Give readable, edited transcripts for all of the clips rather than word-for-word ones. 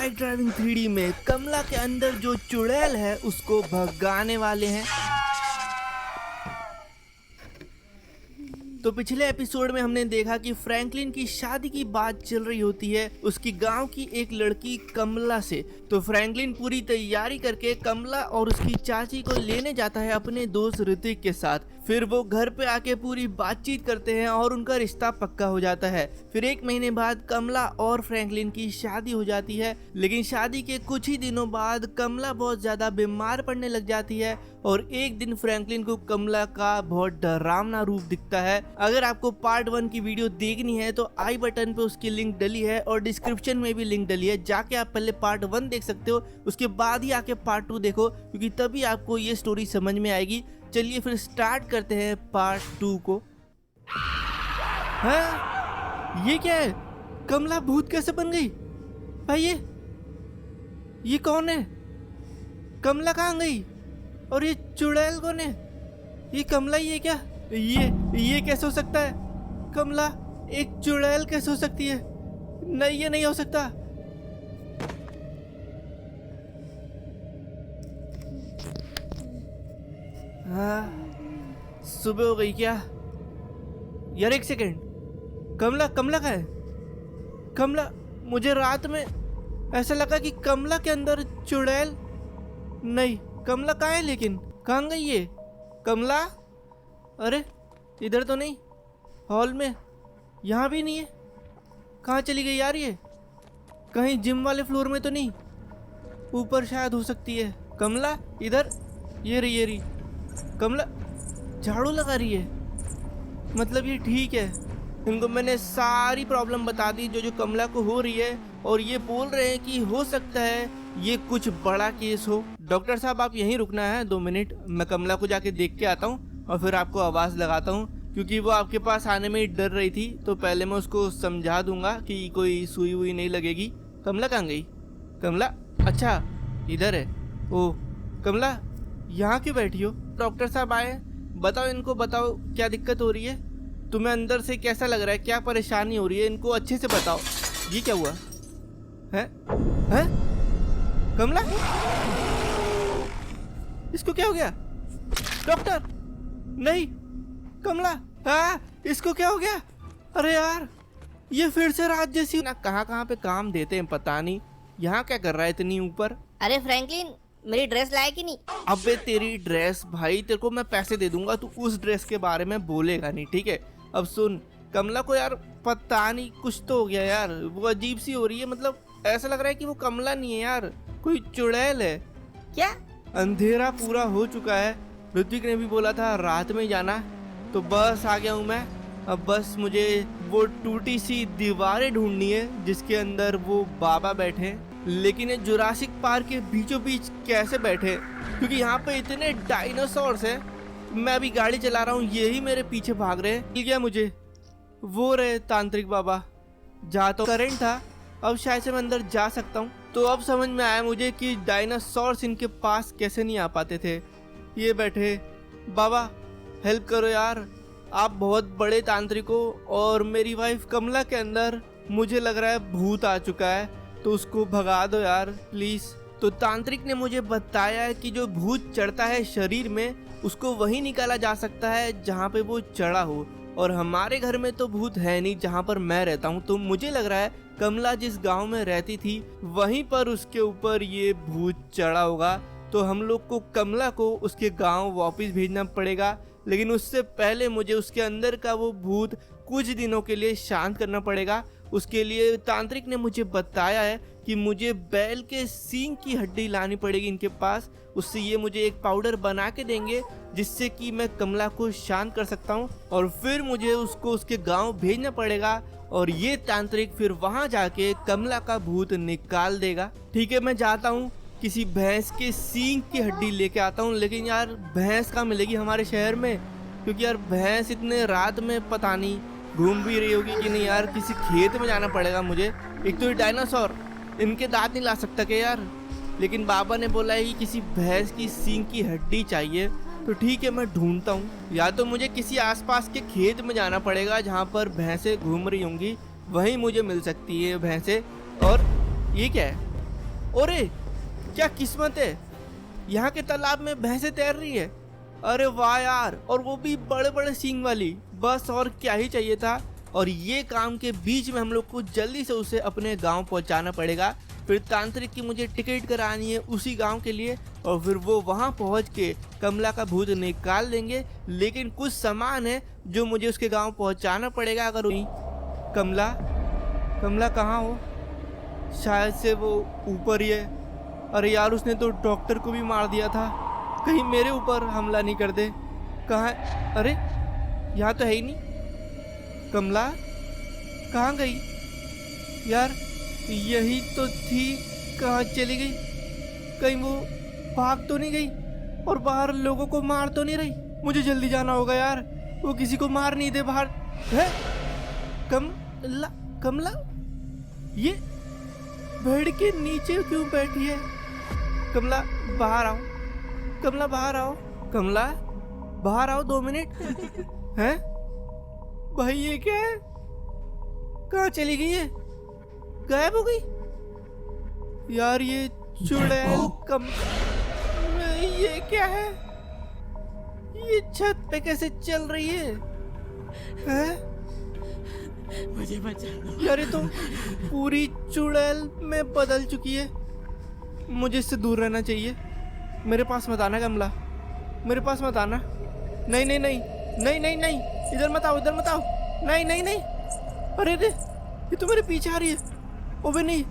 Bike driving 3D में कमला के अंदर जो चुड़ैल है उसको भगाने वाले हैं। तो पिछले एपिसोड में हमने देखा कि फ्रैंकलिन की शादी की बात चल रही होती है उसकी गांव की एक लड़की कमला से। तो फ्रैंकलिन पूरी तैयारी करके कमला और उसकी चाची को लेने जाता है अपने दोस्त ऋतिक के साथ। फिर वो घर पे आके पूरी बातचीत करते हैं और उनका रिश्ता पक्का हो जाता है। फिर 1 महीने बाद कमला और फ्रैंकलिन की शादी हो जाती है, लेकिन शादी के कुछ ही दिनों बाद कमला बहुत ज्यादा बीमार पड़ने लग जाती है और एक दिन फ्रैंकलिन को कमला का बहुत डरावना रूप दिखता है। अगर आपको पार्ट 1 की वीडियो देखनी है तो आई बटन पे उसकी लिंक डली है और डिस्क्रिप्शन में भी लिंक डली है, जाके आप पहले पार्ट 1 देख सकते हो, उसके बाद ही आके पार्ट 2 देखो, क्योंकि तभी आपको ये स्टोरी समझ में आएगी। चलिए फिर स्टार्ट करते हैं पार्ट 2 को। हाँ? ये क्या है? कमला भूत कैसे बन गई? भाई ये कौन है? कमला कहाँ गई? और ये चुड़ैल कौन है? ये कमला ही है क्या? ये कैसे हो सकता है? कमला एक चुड़ैल कैसे हो सकती है? नहीं, ये नहीं हो सकता। हाँ, सुबह हो गई क्या? यार 1 सेकेंड, कमला कहाँ है? कमला, मुझे रात में ऐसा लगा कि कमला के अंदर चुड़ैल। नहीं, कमला कहाँ है? लेकिन कहाँ गई ये कमला? अरे इधर तो नहीं, हॉल में, यहाँ भी नहीं है। कहाँ चली गई यार ये? कहीं जिम वाले फ्लोर में तो नहीं? ऊपर शायद हो सकती है। कमला इधर, ये रही कमला झाड़ू लगा रही है, मतलब ये ठीक है। इनको मैंने सारी प्रॉब्लम बता दी जो कमला को हो रही है, और ये बोल रहे हैं कि हो सकता है ये कुछ बड़ा केस हो। डॉक्टर साहब आप यहीं रुकना है 2 मिनट, मैं कमला को जाके देख के आता हूँ और फिर आपको आवाज़ लगाता हूँ, क्योंकि वो आपके पास आने में ही डर रही थी। तो पहले मैं उसको समझा दूंगा कि कोई सुई वुई नहीं लगेगी। कमला कहाँ गई? कमला, अच्छा इधर है। ओ कमला, यहाँ क्यों बैठी हो? डॉक्टर साहब आए, बताओ इनको, बताओ क्या दिक्कत हो रही है? तुम्हें अंदर से कैसा लग रहा है? क्या परेशानी हो रही है? इनको अच्छे से बताओ। ये क्या हुआ है? कमला, इसको क्या हो गया? डॉक्टर, नहीं कमला, इसको क्या हो गया? अरे यार, ये फिर से रात जैसी ना, कहाँ पे काम देते हैं पता नहीं। यहाँ क्या कर रहा है इतनी ऊपर? अरे फ्रैंकलिन, मेरी ड्रेस लाए कि नहीं? अबे तेरी ड्रेस, भाई तेरे को मैं पैसे दे दूंगा, तू उस ड्रेस के बारे में बोलेगा नहीं, ठीक है? अब सुन, कमला को यार पता नहीं कुछ तो हो गया यार, वो अजीब सी हो रही है। मतलब ऐसा लग रहा है कि वो कमला नहीं है यार, कोई चुड़ैल है। क्या? अंधेरा पूरा हो चुका है, ऋत्विक ने भी बोला था रात में जाना, तो बस आ गया हूँ मैं। अब बस मुझे वो टूटी सी दीवारें ढूंढनी है जिसके अंदर वो बाबा बैठे, लेकिन ये जुरासिक पार्क के बीचों बीच कैसे बैठे, क्योंकि यहाँ पे इतने डायनासोर्स हैं। मैं अभी गाड़ी चला रहा हूँ, यही मेरे पीछे भाग रहे हैं। मिल गया मुझे, वो रहे तांत्रिक बाबा। जहाँ तो करंट था, अब शायद से मैं अंदर जा सकता हूँ। तो अब समझ में आया मुझे कि डायनासोर्स इनके पास कैसे नहीं आ पाते थे। ये बैठे, बाबा हेल्प करो यार, आप बहुत बड़े तांत्रिक हो, और मेरी वाइफ कमला के अंदर मुझे लग रहा है भूत आ चुका है, तो उसको भगा दो यार प्लीज। तो तांत्रिक ने मुझे बताया है कि जो भूत चढ़ता है शरीर में, उसको वही निकाला जा सकता है जहाँ पे वो चढ़ा हो, और हमारे घर में तो भूत है नहीं जहाँ पर मैं रहता हूँ। तो मुझे लग रहा है कमला जिस गांव में रहती थी वहीं पर उसके ऊपर ये भूत चढ़ा होगा। तो हम लोग को कमला को उसके गांव वापस भेजना पड़ेगा, लेकिन उससे पहले मुझे उसके अंदर का वो भूत कुछ दिनों के लिए शांत करना पड़ेगा। उसके लिए तांत्रिक ने मुझे बताया है कि मुझे बैल के सींग की हड्डी लानी पड़ेगी इनके पास, उससे ये मुझे एक पाउडर बना के देंगे जिससे कि मैं कमला को शांत कर सकता हूँ, और फिर मुझे उसको उसके गांव भेजना पड़ेगा, और ये तांत्रिक फिर वहां जाके कमला का भूत निकाल देगा। ठीक है, मैं जाता हूँ, किसी भैंस के सींग की हड्डी लेके आता हूँ। लेकिन यार भैंस कहाँ मिलेगी हमारे शहर में, क्योंकि यार भैंस इतने रात में पता नहीं घूम भी रही होगी कि नहीं यार। किसी खेत में जाना पड़ेगा मुझे। एक तो ये डायनासोर, इनके दांत नहीं ला सकता क्या यार? लेकिन बाबा ने बोला है कि किसी भैंस की सींग की हड्डी चाहिए, तो ठीक है मैं ढूंढता हूँ। या तो मुझे किसी आसपास के खेत में जाना पड़ेगा जहाँ पर भैंसें घूम रही होंगी, वहीं मुझे मिल सकती है भैंसें। और ये क्या है? अरे क्या किस्मत है, यहाँ के तालाब में भैंसें तैर रही है। अरे वाह यार, और वो भी बड़े बड़े सींग वाली। बस और क्या ही चाहिए था। और ये काम के बीच में हम लोग को जल्दी से उसे अपने गांव पहुंचाना पड़ेगा। फिर तांत्रिक की मुझे टिकट करानी है उसी गांव के लिए, और फिर वो वहां पहुंच के कमला का भूत निकाल देंगे। लेकिन कुछ सामान है जो मुझे उसके गांव पहुंचाना पड़ेगा। अगर नहीं, कमला कमला कहाँ हो? शायद से वो ऊपर ही है। अरे यार, उसने तो डॉक्टर को भी मार दिया था, कहीं मेरे ऊपर हमला नहीं कर दे। कहाँ है? अरे यहाँ तो है ही नहीं। कमला कहाँ गई यार? यही तो थी, कहाँ चली गई? कहीं वो भाग तो नहीं गई और बाहर लोगों को मार तो नहीं रही? मुझे जल्दी जाना होगा यार, वो किसी को मार नहीं दे बाहर है। कमला कमला ये बेड के नीचे क्यों बैठी है? कमला बाहर आओ, कमला बाहर आओ, कमला बाहर आओ, 2 मिनट। हैं भाई, ये क्या है? कहाँ चली गई है? गायब हो गई यार। ये चुड़ैल ये क्या है? ये छत पे कैसे चल रही है? हैं? मुझे बचा लो। यार ये तो पूरी चुड़ैल में बदल चुकी है। मुझे इससे दूर रहना चाहिए। मेरे पास मत आना कमला, मेरे पास मत आना। नहीं नहीं नहीं नहीं नहीं नहीं, इधर मत आओ, इधर मत आओ। नहीं नहीं नहीं, अरे रे, ये तो मेरे पीछे आ रही है। ओबे नहीं,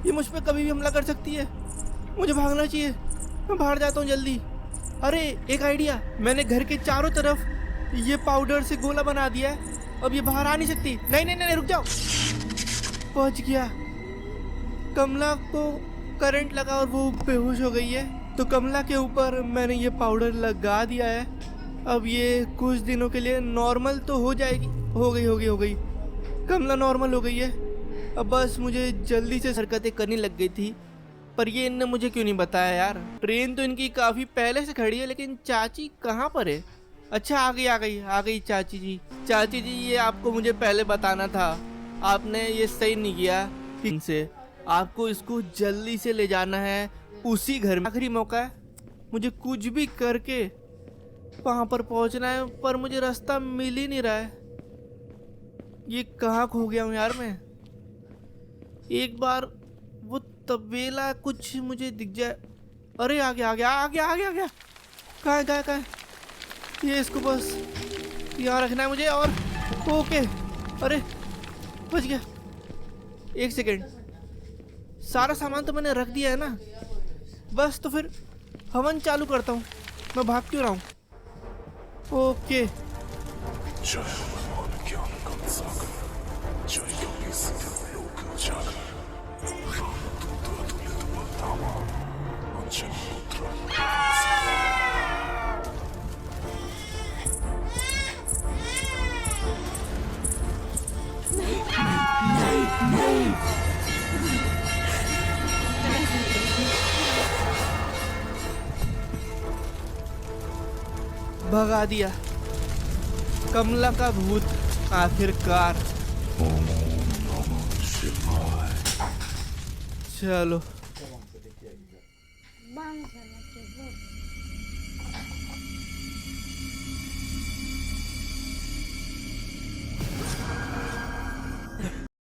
ये मुझ पे कभी भी हमला कर सकती है। मुझे भागना चाहिए, मैं बाहर जाता हूँ जल्दी। अरे एक आइडिया, मैंने घर के चारों तरफ ये पाउडर से गोला बना दिया है, अब ये बाहर आ नहीं सकती। नहीं नहीं नहीं, रुक जाओ। पहुंच गया। कमला को करंट लगा और वो बेहोश हो गई है। तो कमला के ऊपर मैंने ये पाउडर लगा दिया है। अब ये कुछ दिनों के लिए नॉर्मल तो हो जाएगी। हो गई। कमला नॉर्मल हो गई है। अब बस मुझे जल्दी से हरकतें करनी लग गई थी। पर ये इनने मुझे क्यों नहीं बताया यार? ट्रेन तो इनकी काफ़ी पहले से खड़ी है, लेकिन चाची कहाँ पर है? अच्छा, आ गई चाची जी। चाची जी, ये आपको मुझे पहले बताना था, आपने ये सही नहीं किया। इनसे आपको इसको जल्दी से ले जाना है उसी घर में। आखिरी मौका है, मुझे कुछ भी करके वहाँ पर पहुँचना है, पर मुझे रास्ता मिल ही नहीं रहा है। ये कहाँ खो गया हूँ यार मैं? एक बार वो तबेला कुछ मुझे दिख जाए। अरे आ गया। कहाँ है? ये इसको बस यहाँ रखना है मुझे। और ओके, अरे बच गया। 1 सेकेंड, सारा सामान तो मैंने रख दिया है ना। बस तो फिर हवन चालू करता हूँ। मैं भाग क्यों रहा हूँ? ओके, भगा दिया कमला का भूत आखिरकार। चलो Bang sana tuh.